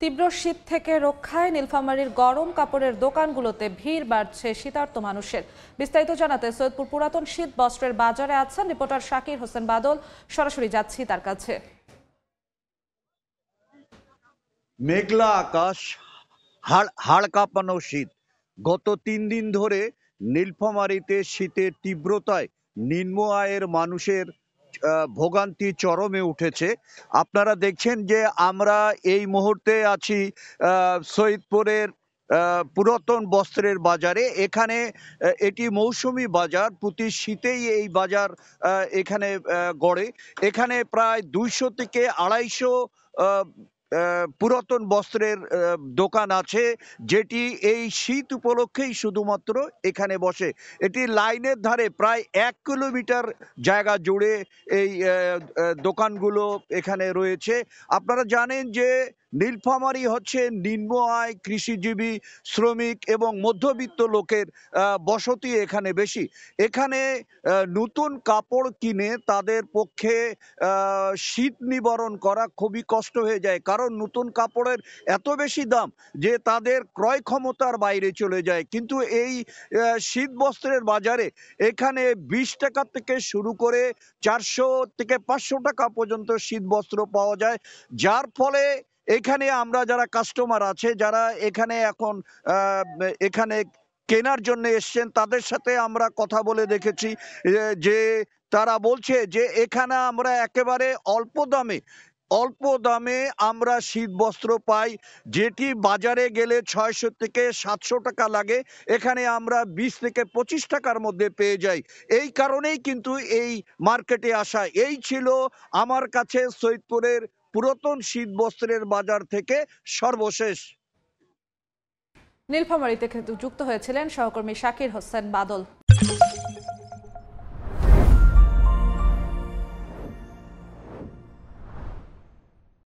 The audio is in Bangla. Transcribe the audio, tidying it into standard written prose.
তীব্র শীত থেকে রক্ষায় নীলফামারীর গরম কাপড়ের দোকানগুলোতে ভিড় বাড়ছে শীতার্ত মানুষের। বিস্তারিত জানাতে সৈয়দপুর পুরাতন শীত বস্ত্রের বাজারে আছেন রিপোর্টার শাকির হোসেন বাদল। সরাসরি যাচ্ছি তার কাছে। মেঘলা আকাশ, হাড় কাঁপানো শীত। গত 3 দিন ধরে নীলফামারীতে শীতের তীব্রতায় নিম্ন আয়ের মানুষের ভোগান্তি চরমে উঠেছে। আপনারা দেখছেন যে আমরা এই মুহূর্তে আছি সৈয়দপুরের পুরাতন বস্ত্রের বাজারে। এখানে এটি মৌসুমী বাজার, প্রতি শীতেই এই বাজার এখানে গড়ে। এখানে প্রায় 200 থেকে 250 পুরাতন বস্ত্রের দোকান আছে, যেটি এই শীত উপলক্ষেই শুধুমাত্র এখানে বসে। এটি লাইনের ধারে প্রায় 1 কিলোমিটার জায়গা জুড়ে এই দোকানগুলো এখানে রয়েছে। আপনারা জানেন যে নীলফামারী হচ্ছে নিম্ন আয় কৃষিজীবী, শ্রমিক এবং মধ্যবিত্ত লোকের বসতি এখানে বেশি। এখানে নতুন কাপড় কিনে তাদের পক্ষে শীত নিবারণ করা খুবই কষ্ট হয়ে যায়, কারণ নতুন কাপড়ের এত বেশি দাম যে তাদের ক্রয় ক্ষমতার বাইরে চলে যায়। কিন্তু এই শীত বস্ত্রের বাজারে এখানে 20 টাকা থেকে শুরু করে 400 থেকে 500 টাকা পর্যন্ত শীত বস্ত্র পাওয়া যায়, যার ফলে এখানে আমরা যারা কাস্টমার আছে, যারা এখানে এখন এখানে কেনার জন্য এসছেন, তাদের সাথে আমরা কথা বলে দেখেছি যে তারা বলছে যে এখানে আমরা একেবারে অল্প দামে আমরা শীত বস্ত্র পাই, যেটি বাজারে গেলে 600 থেকে 700 টাকা লাগে, এখানে আমরা 20 থেকে 25 টাকার মধ্যে পেয়ে যাই। এই কারণেই কিন্তু এই মার্কেটে আসা। এই ছিল আমার কাছে সৈয়দপুরের পুরাতন শীত বস্ত্রের বাজার থেকে সর্বশেষ। নীলফামারী থেকে যুক্ত হয়েছিলেন সহকর্মী শাকির হোসেন বাদল।